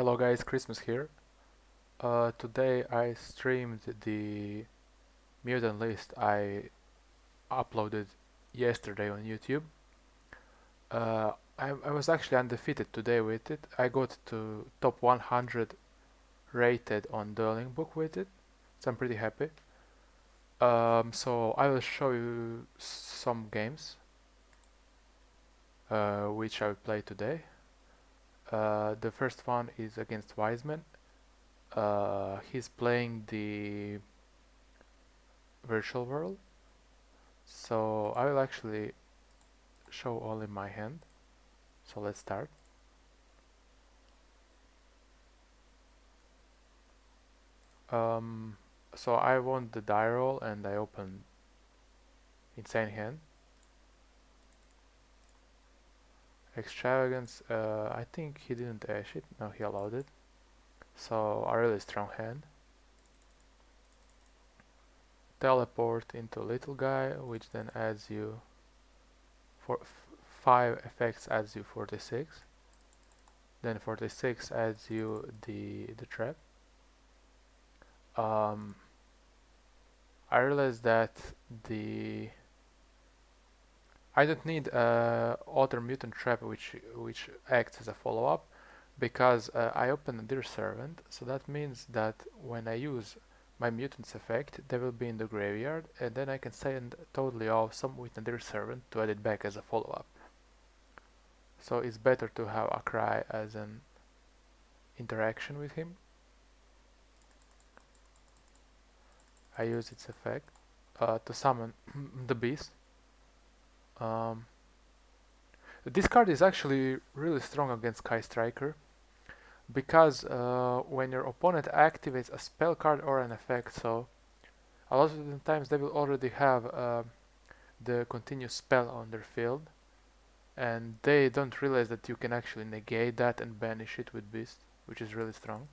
Hello guys, Christmas here. Today I streamed the Myutant list I uploaded yesterday on YouTube. I was actually undefeated today with it. I got to top 100 rated on Dueling Book with it, so I'm pretty happy. So I will show you some games which I will play today. The first one is against Wiseman. He's playing the virtual world. So I will actually show all in my hand. So let's start. Um, so I want the die roll and I open insane hand. Extravagance, I think he didn't ash it, no he allowed it. So a really strong hand. Teleport into little guy, which then adds you for 5 effects adds you 46. Then 46 adds you the trap. Um, I realized that the I don't need other mutant trap which acts as a follow-up because I open a Dear Servant, so that means that when I use my mutant's effect, they will be in the graveyard, and then I can send totally awesome with a Dear Servant to add it back as a follow-up. So it's better to have a cry as an interaction with him. I use its effect to summon the beast. Um, this card is actually really strong against Sky Striker because when your opponent activates a spell card or an effect, so a lot of the times they will already have the continuous spell on their field, and they don't realize that you can actually negate that and banish it with Beast, which is really strong.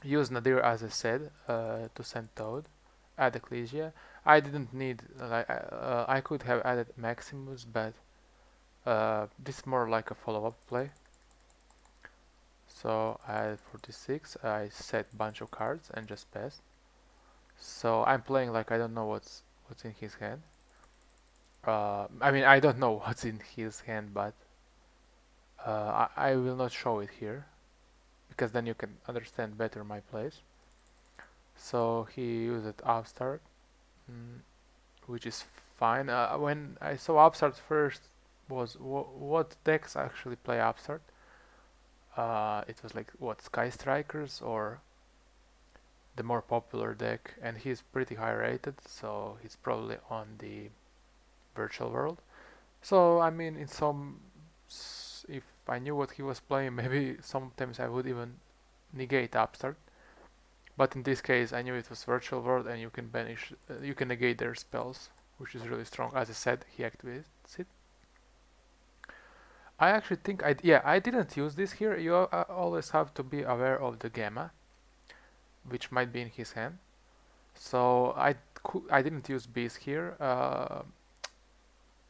Use Nadir as I said to send Toad. Add Ecclesia. I didn't need, I could have added Maximus, but this is more like a follow-up play. So I added 46, I set bunch of cards and just passed. So I'm playing like I don't know what's in his hand. I mean I don't know what's in his hand, but I will not show it here because then you can understand better my plays. So he used Upstart, mm, which is fine. When I saw Upstart first was what decks actually play Upstart. It was like what Sky Strikers or the more popular deck, and he's pretty high rated, so he's probably on the virtual world. So I mean, in some, if I knew what he was playing, maybe sometimes I would even negate Upstart. But in this case, I knew it was virtual world, and you can banish, you can negate their spells, which is really strong. As I said, he activates it. I actually think I didn't use this here. You always have to be aware of the gamma, which might be in his hand. So I didn't use bees here.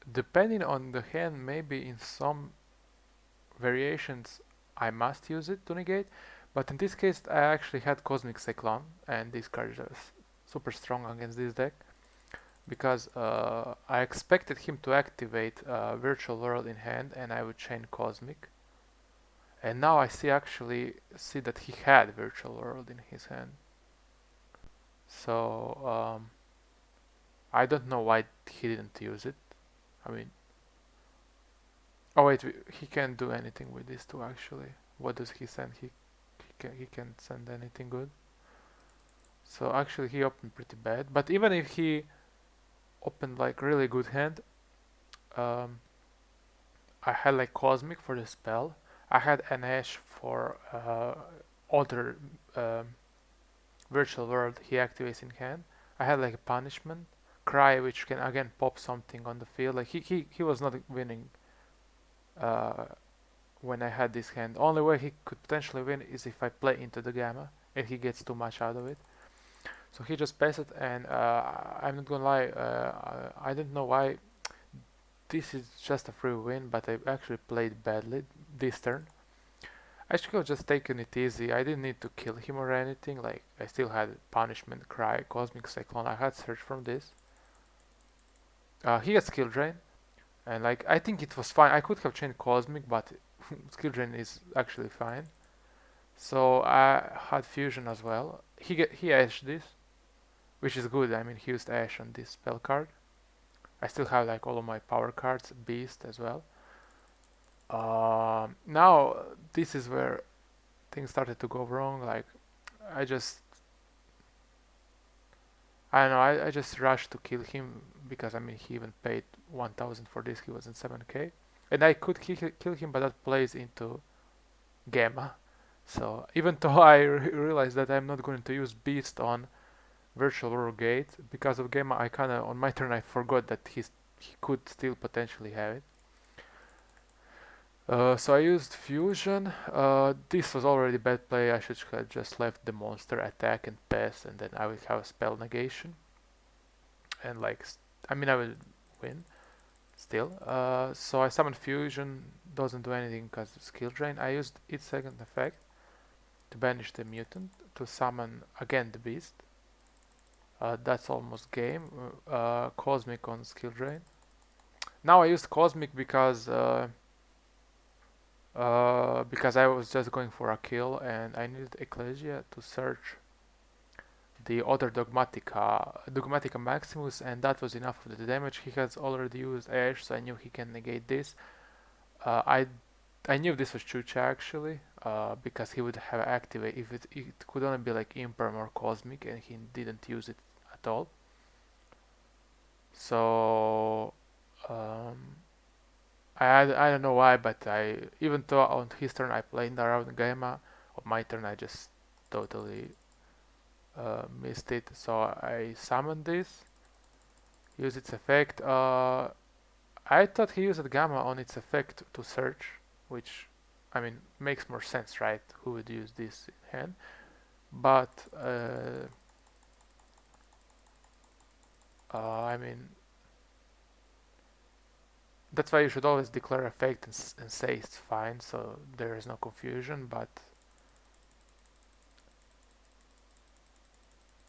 Depending on the hand, maybe in some variations I must use it to negate, but in this case I actually had Cosmic Cyclone, and this card is super strong against this deck because I expected him to activate Virtual World in hand and I would chain Cosmic, and now I actually see that he had Virtual World in his hand. So I don't know why he didn't use it. I mean, oh wait, he can't do anything with this too actually. What does he send? He can't send anything good. So actually he opened pretty bad. But even if he opened like really good hand, um, I had like Cosmic for the spell. I had an Ash for other virtual world he activates in hand. I had like a punishment, Cry, which can again pop something on the field. Like he was not winning uh, when I had this hand. Only way he could potentially win is if I play into the gamma and he gets too much out of it. So he just passed it, and I'm not gonna lie, I don't know why this is just a free win, but I actually played badly this turn. I should have just taken it easy. I didn't need to kill him or anything. Like I still had punishment, cry, cosmic cyclone. I had search from this. He had skill drain, and like I think it was fine. I could have chained cosmic, but skill drain is actually fine. So I had fusion as well. He ashed this, which is good. I mean, he used ash on this spell card. I still have like all of my power cards, beast as well. Now this is where things started to go wrong. Like I just I don't know. I just rushed to kill him because I mean he even paid 1,000 for this. He was in 7k, and I could kill him, but that plays into Gamma. So even though I realized that I'm not going to use Beast on Virtual World Gate because of Gamma, I kinda on my turn I forgot that he could still potentially have it. So I used Fusion. This was already bad play. I should have just left the monster attack and pass, and then I would have a spell negation. And like, I mean, I would win still. So I summoned Fusion. Doesn't do anything because of skill drain. I used its second effect to banish the mutant to summon again the beast. That's almost game. Cosmic on skill drain. Now I used Cosmic because I was just going for a kill and I needed Ecclesia to search the other Dogmatica Maximus, and that was enough of the damage. He has already used Ash, so I knew he can negate this. Uh, I I knew this was Chucha actually, because he would have activated if it could only be like Imperm or Cosmic, and he didn't use it at all. So um, I don't know why, but I even though on his turn I played around Gamma, on my turn I just totally missed it. So I summoned this, used its effect. I thought he used Gamma on its effect to search, which I mean makes more sense, right? Who would use this in hand? But I mean that's why you should always declare effect and say it's fine, so there is no confusion. But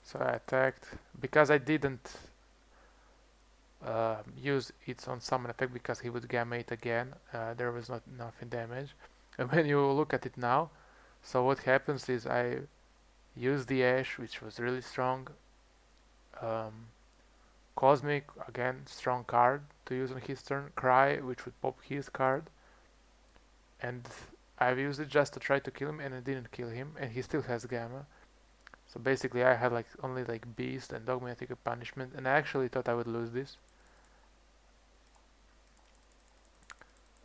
so I attacked because I didn't use its on summon effect because he would gamma it again. There was not enough in damage. And when you look at it now, so what happens is I use the Ash, which was really strong. Um, Cosmic, again, strong card to use on his turn. Cry, which would pop his card. And I've used it just to try to kill him, and I didn't kill him, and he still has Gamma. So basically, I had like only like Beast and Dogmatic Punishment, and I actually thought I would lose this.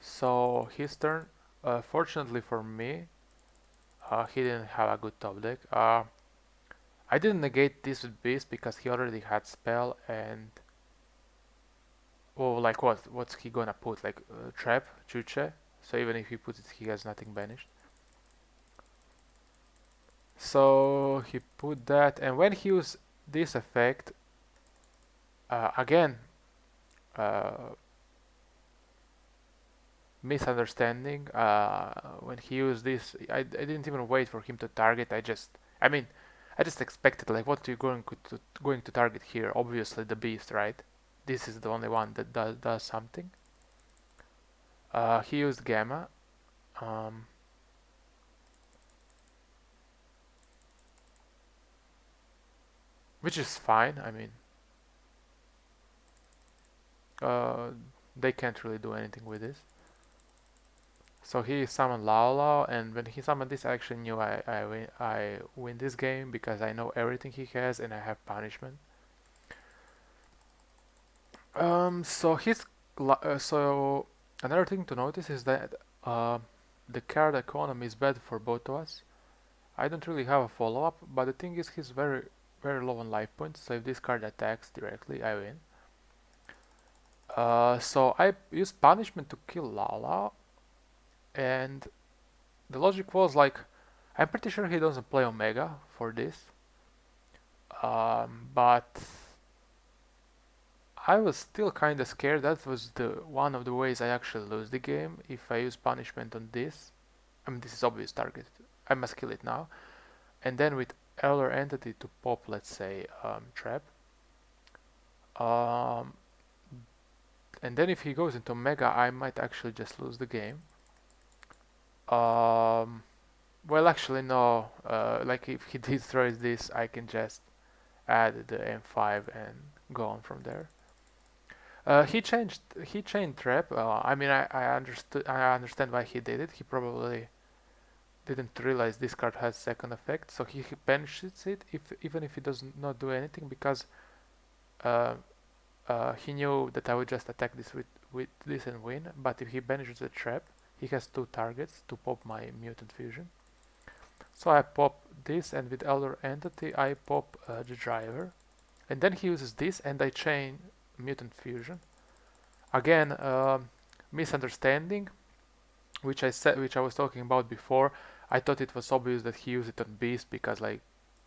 So his turn. Fortunately for me, he didn't have a good top deck. I didn't negate this with Beast because he already had spell and well, like what's he gonna put? Like trap, Chuche. So even if he puts it, he has nothing banished. So he put that, and when he used this effect, again, uh, misunderstanding. When he used this, I didn't even wait for him to target. I mean, I just expected like what you going to target here? Obviously the beast, right? This is the only one that does something. He used gamma, um, which is fine. I mean, uh, they can't really do anything with this. So he summoned Lao Lao, and when he summoned this, I actually knew I win this game because I know everything he has and I have punishment. So so another thing to notice is that uh, the card economy is bad for both of us. I don't really have a follow-up, but the thing is he's very low on life points, so if this card attacks directly, I win. So I used punishment to kill Lala, and the logic was like, I'm pretty sure he doesn't play Omega for this, but I was still kinda scared. That was the one of the ways I actually lose the game if I use punishment on this. I mean, this is obvious target. I must kill it now. And then with elder entity to pop, let's say, trap. Um, and then if he goes into mega, I might actually just lose the game. Um, well, actually, no. Like if he destroys this, I can just add the M5 and go on from there. He changed trap. I mean, I understand why he did it. He probably didn't realize this card has second effect, so he banishes it even if he does not do anything because uh, he knew that I would just attack this with this and win. But if he banishes the trap, he has two targets to pop my mutant fusion. So I pop this, and with Elder Entity I pop the driver, and then he uses this, and I chain mutant fusion. Again, misunderstanding, which I was talking about before. I thought it was obvious that he used it on Beast because like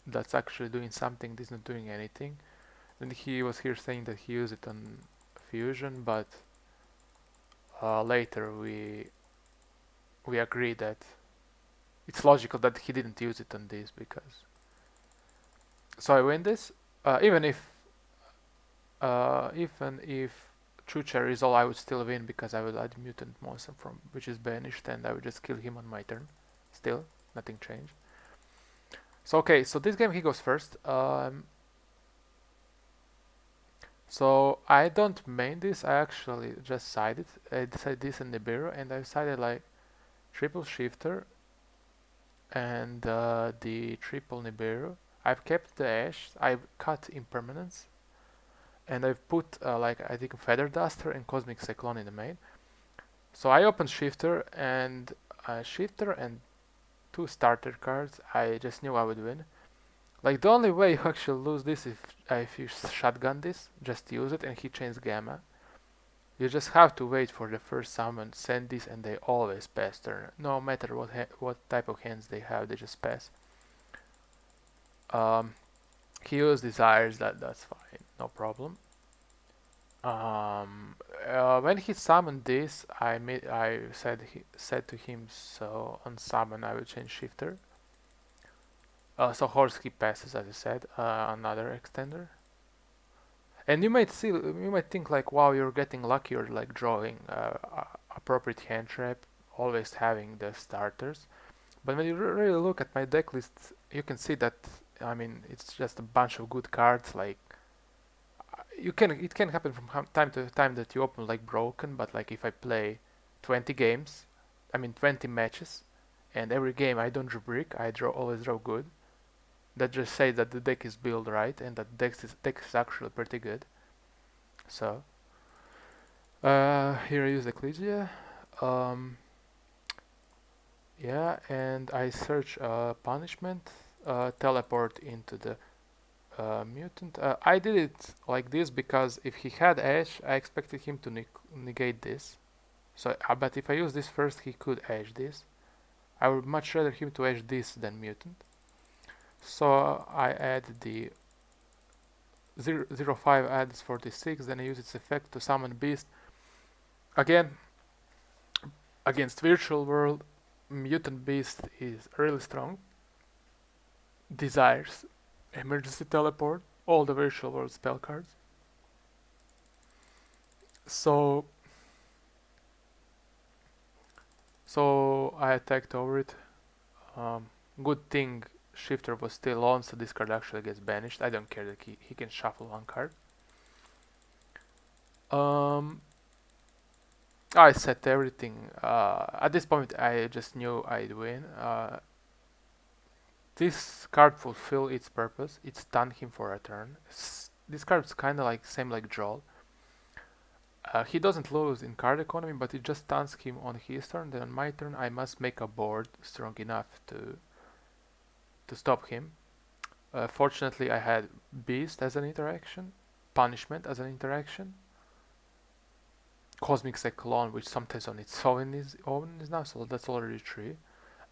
that's actually doing something. This is not doing anything. And he was here saying that he used it on Fusion, but later we agreed that it's logical that he didn't use it on this because. So I win this, even if True Cherry is all, I would still win because I will add mutant monster from which is banished, and I would just kill him on my turn. Still, nothing changed. So okay, so this game he goes first. So I don't main this. I actually just sided. I decided this in Nibiru, and I decided like triple shifter and the triple Nibiru. I've kept the Ash. I've cut impermanence, and I've put like I think Feather Duster and Cosmic Cyclone in the main. So I opened Shifter and two starter cards. I just knew I would win. Like the only way you actually lose this if you shotgun this, just use it and he chains Gamma. You just have to wait for the first summon, send this, and they always pass turn. No matter what type of hands they have, they just pass. Um, he used desires, that's fine, no problem. When he summoned this, I said to him, so on summon I will change shifter. So horse keep passes, as I said, another extender. And you might think like, wow, you're getting lucky, or like drawing appropriate hand trap, always having the starters. But when you really look at my deck list, you can see that I mean it's just a bunch of good cards. Like it can happen from time to time that you open like broken, but like if I play 20 games, I mean 20 matches, and every game I don't draw brick, I always draw good. That just says that the deck is built right and that deck is actually pretty good. So here I use Ecclesia. Um, yeah, and I search punishment, teleport into the mutant. I did it like this because if he had Ash, I expected him to negate this. So, but if I use this first, he could Ash this. I would much rather him to Ash this than mutant. So I add the 05 adds 46, then I use its effect to summon Beast. Again, against Virtual World, Mutant Beast is really strong. Desires, Emergency Teleport, all the Virtual World spell cards. So I attacked over it. Good thing Shifter was still on, so this card actually gets banished. I don't care that he can shuffle one card. I set everything. At this point, I just knew I'd win. This card fulfilled its purpose. It stunned him for a turn. This card's kind of like same like Joel. He doesn't lose in card economy, but it just stuns him on his turn. Then on my turn, I must make a board strong enough to stop him. Fortunately, I had Beast as an interaction, Punishment as an interaction, Cosmic Cyclone, which sometimes on its own is now, so that's already 3.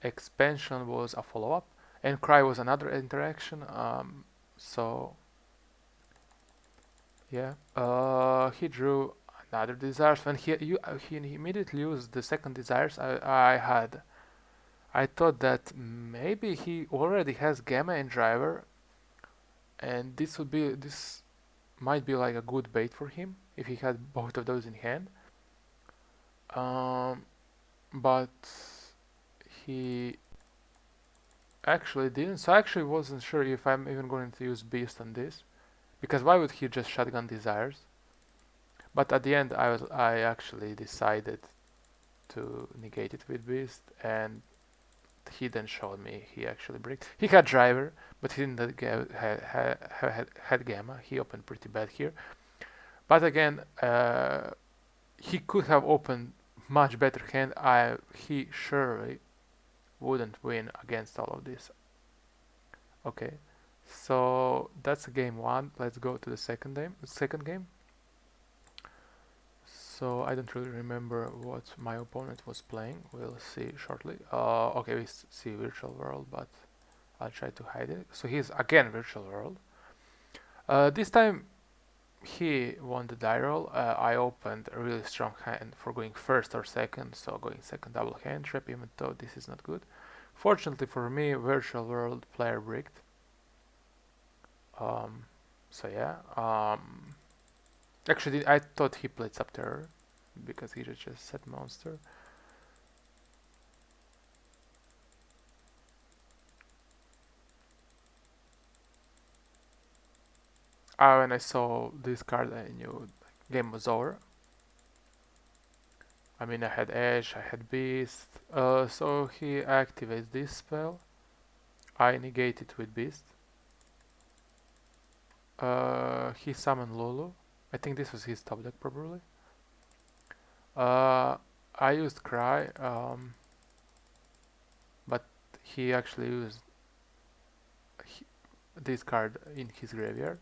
Expansion was a follow-up, and Cry was another interaction. So yeah, he drew another Desires. When he immediately used the second Desires, I had I thought that maybe he already has Gamma and Driver, and this might be like a good bait for him if he had both of those in hand. Um, but he actually didn't. So I actually wasn't sure if I'm even going to use Beast on this, because why would he just shotgun Desires? But at the end, I actually decided to negate it with Beast, and he then showed me he actually bricked. He had Driver, but he didn't had Gamma. He opened pretty bad here. But again, he could have opened much better hand. He surely wouldn't win against all of this. Okay, so that's game one. Let's go to the second game. So I don't really remember what my opponent was playing. We'll see shortly. Okay, we see Virtual World, but I'll try to hide it. So he's again Virtual World. This time he won the die roll. I opened a really strong hand for going first or second, so going second double hand trap, even though this is not good. Fortunately for me, Virtual World player bricked. Um, so yeah. Actually, I thought he played Subterror because he just said monster. When I saw this card, I knew game was over. I mean, I had Edge, I had Beast. So he activates this spell. I negate it with Beast. He summoned Lulu. I think this was his top deck probably. I used Cry, but he actually used this card in his graveyard.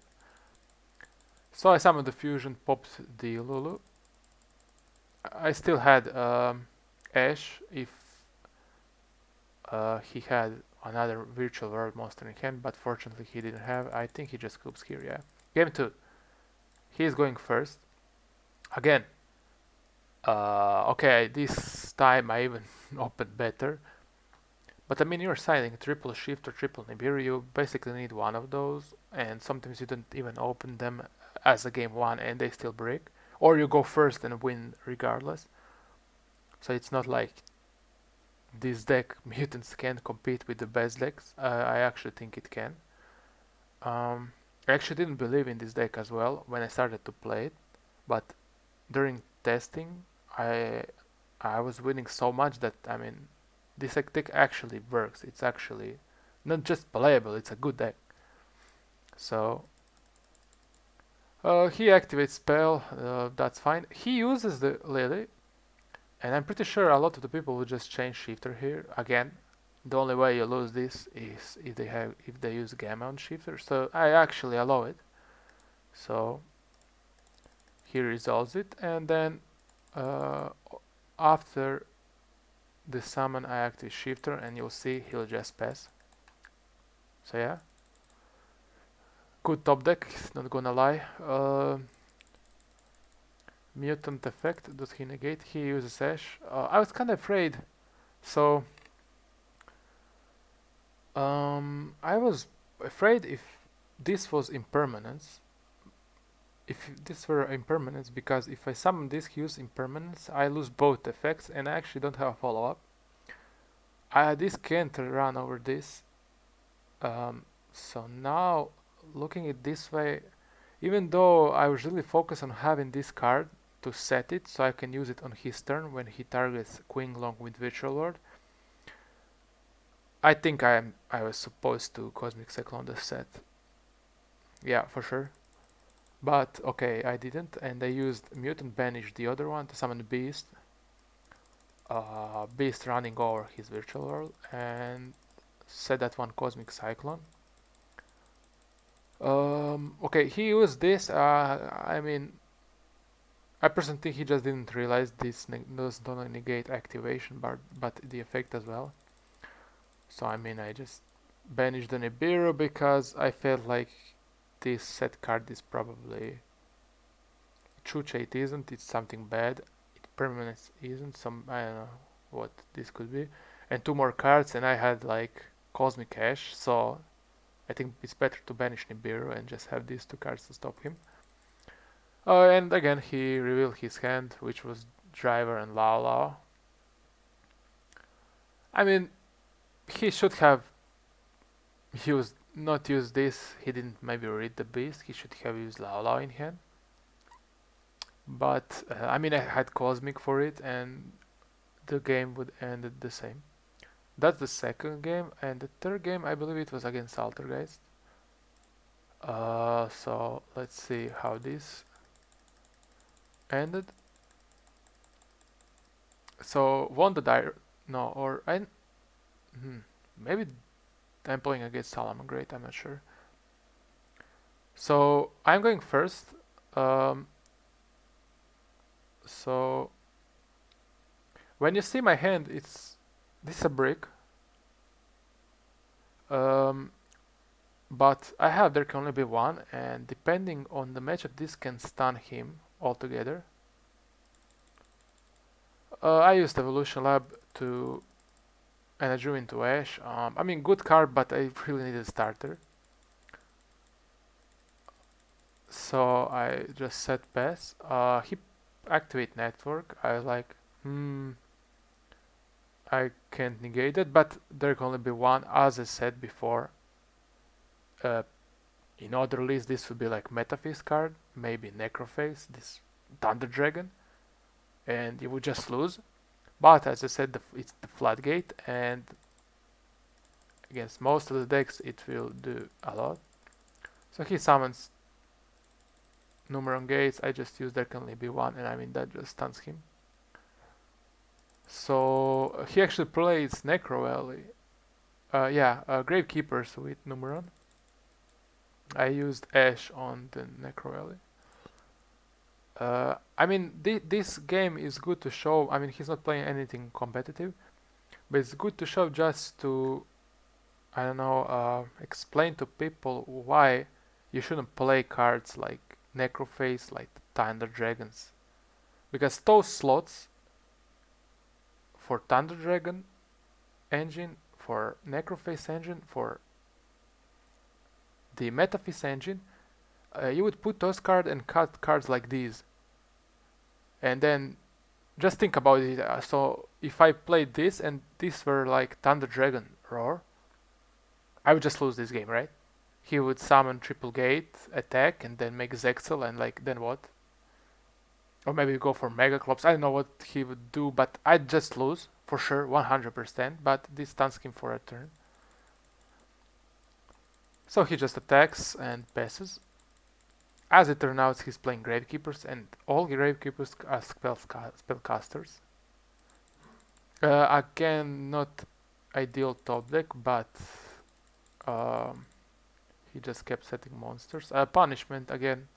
So I summoned the fusion, popped the Lulu. I still had Ash if he had another virtual world monster in hand, but fortunately he didn't have. I think he just scoops here, yeah. Game 2. He is going first. Again. Okay, this time I even opened better. But I mean, you're siding triple shift or triple Nibiru, you basically need one of those, and sometimes you don't even open them as a game one and they still break. Or you go first and win regardless. So it's not like this deck mutants can compete with the best decks. I actually think it can. I actually didn't believe in this deck as well when I started to play it, but during testing, I I was winning so much that I mean, this deck actually works. It's actually not just playable; it's a good deck. So he activates spell. That's fine. He uses the Lily, and I'm pretty sure a lot of the people will just change Shifter here again. The only way you lose this is if they use Gamma on Shifter. So I actually allow it. So he resolves it, and then uh, after the summon I activate Shifter, and you'll see he'll just pass. So yeah, good top deck, not gonna lie. Mutant effect, does he negate? He uses Ash. I was kinda afraid, so I was afraid if this was impermanence. If this were impermanence, because if I summon this, he uses impermanence, I lose both effects, and I actually don't have a follow-up. This can't run over this. So now, looking at this way, even though I was really focused on having this card to set it so I can use it on his turn when he targets Queen Long with Virtual Lord, I think I was supposed to Cosmic Cyclone the set. Yeah, for sure. But okay, I didn't, and I used Mutant Banish the other one to summon Beast. Beast running over his Virtual World, and set that one Cosmic Cyclone. Okay, he used this. I mean, I personally think he just didn't realize this does not negate activation, but the effect as well. So I mean, I just banished the Nibiru because I felt like this set card is probably Chucha. It isn't. It's something bad. It permanence isn't. Some I don't know. what this could be, and two more cards, and I had like Cosmic Ash, so I think it's better to banish Nibiru and just have these two cards to stop him. And again, he revealed his hand, which was Driver and Lao Lao. I mean, he should have not used this. He didn't maybe read the beast. He should have used Lao Lao in hand. But I mean, I had Cosmic for it, and the game would end the same. That's the second game, and the third game, I believe it was against Altergeist. So let's see how this ended. So won the no, or maybe I'm playing against Salamangreat. I'm not sure. So I'm going first. Um, so when you see my hand, this is a brick. Um, but I have there can only be one, and depending on the matchup, this can stun him altogether. I used Evolution Lab to, and I drew into Ash. I mean, good card, but I really need a starter. So I just set pass. He activate network. I was like, I can't negate it, but there can only be one. As I said before, uh, in other lists this would be like Metaphys card, maybe Necrophase, this Thunder Dragon, and you would just lose. But as I said, it's the floodgate, and against most of the decks it will do a lot. So he summons Numeron Gates. I just use there can only be one, and I mean that just stuns him. So he actually plays Necro Valley. Gravekeepers with Numeron. I used Ash on the Necro Valley. I mean, this game is good to show. I mean, he's not playing anything competitive, but it's good to show just to, I don't know, explain to people why you shouldn't play cards like Necrophase, like Thunder Dragons, because those slots for Thunder Dragon engine, for Necrophase engine, for the Metaphys engine, you would put those cards and cut cards like these. And then just think about it. So if I played this and these were like Thunder Dragon Roar, I would just lose this game, right? He would summon Triple Gate, attack, and then make Zexel, and like then what? Or maybe go for Mega Clops. I don't know what he would do, but I'd just lose for sure, 100%. But this stuns him for a turn. So he just attacks and passes. As it turns out, he's playing Gravekeepers, and all Gravekeepers are spellcasters. Again, not ideal top deck, but he just kept setting monsters. Punishment, again,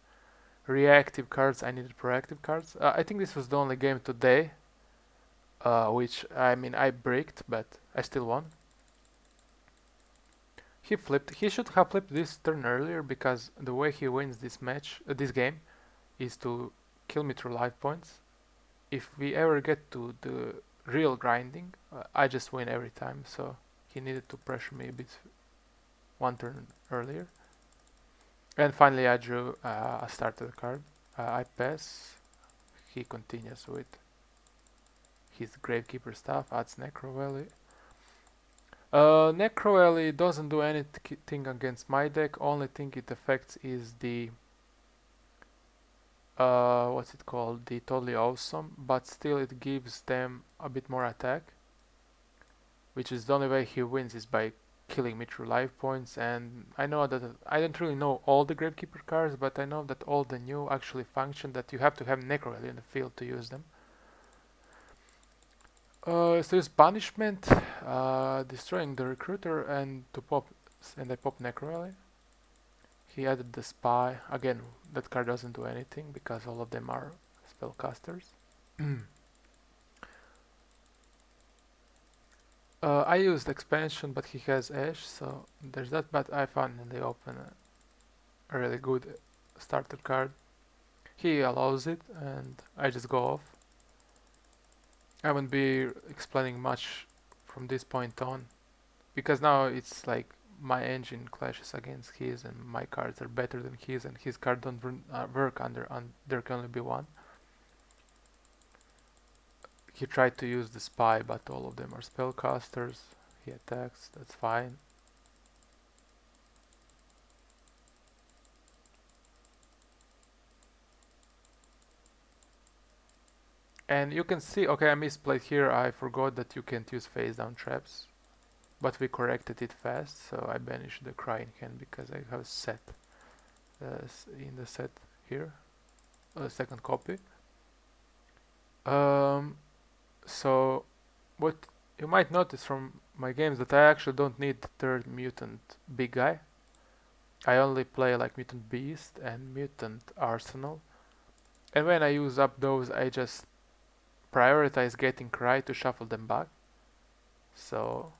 reactive cards. I needed proactive cards. I think this was the only game today, which, I mean, I bricked, but I still won. He flipped. He should have flipped this turn earlier, because the way he wins this game, is to kill me through life points. If we ever get to the real grinding, I just win every time. So he needed to pressure me a bit one turn earlier. And finally, I drew a starter card. I pass. He continues with his Gravekeeper stuff. Adds Necro Valley. Necro Valley doesn't do anything against my deck. Only thing it affects is the what's it called? The Totally Awesome, but still it gives them a bit more attack, which is the only way he wins is by killing me through life points. And I know that I don't really know all the Gravekeeper cards, but I know that all the new actually function that you have to have Necro Valley in the field to use them. So there's Punishment, destroying the Recruiter, and I pop Necro Valley. He added the Spy. Again, that card doesn't do anything because all of them are spellcasters. I used Expansion, but he has Ash, so there's that. But I found in the open a really good starter card. He allows it, and I just go off. I won't be explaining much from this point on because now it's like my engine clashes against his and my cards are better than his and his card don't work there can only be one. He tried to use the spy but all of them are spellcasters. He attacks, that's fine. And you can see, okay, I misplayed here. I forgot that you can't use face down traps, but we corrected it fast. So I banished the crying hand because I have set in the set here a second copy. Um, so what you might notice from my games that I actually don't need the third mutant big guy. I only play like mutant beast and mutant arsenal. And when I use up those, I just prioritize getting cry to shuffle them back. So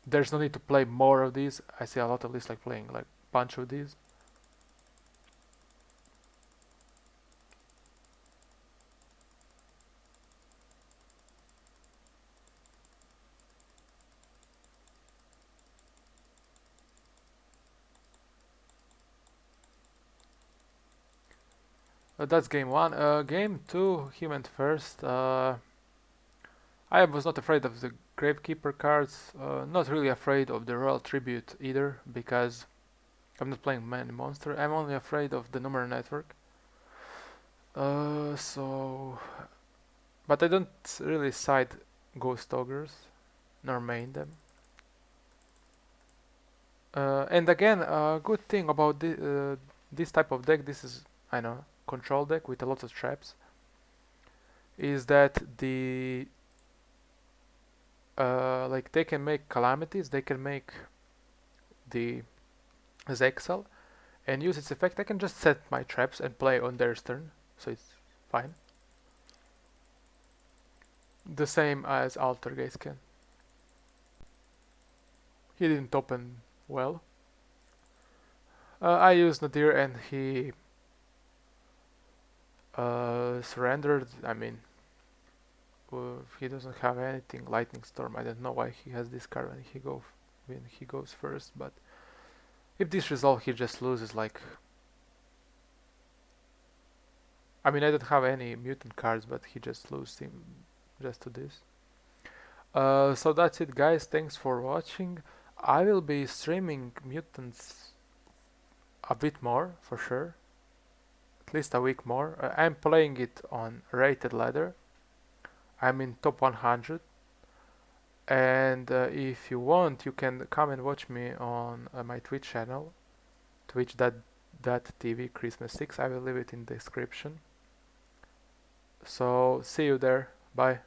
there's no need to play more of these. I see a lot of lists like playing like bunch of these. That's game one. Game two, he went first. I was not afraid of the Gravekeeper cards. Not really afraid of the Royal Tribute either because I'm not playing many monster. I'm only afraid of the Number Network. So, but I don't really side Ghost Ogres nor main them. And again, a good thing about this type of deck, this is, I know, control deck with a lot of traps, is that like they can make calamities, they can make the Zexal and use its effect. I can just set my traps and play on their turn, so it's fine. The same as Altergeist can. He didn't open well. I used Nadir and he surrendered. I mean, he doesn't have anything. Lightning Storm. I don't know why he has this card when he goes first. But if this resolve, he just loses. Like, I mean, I don't have any mutant cards, but he just loses him just to this. So that's it, guys. Thanks for watching. I will be streaming mutants a bit more for sure. At least a week more. I'm playing it on rated ladder. I'm in top 100. And if you want, you can come and watch me on my Twitch channel, twitch.tv Christmas 6. I will leave it in the description. So see you there. Bye.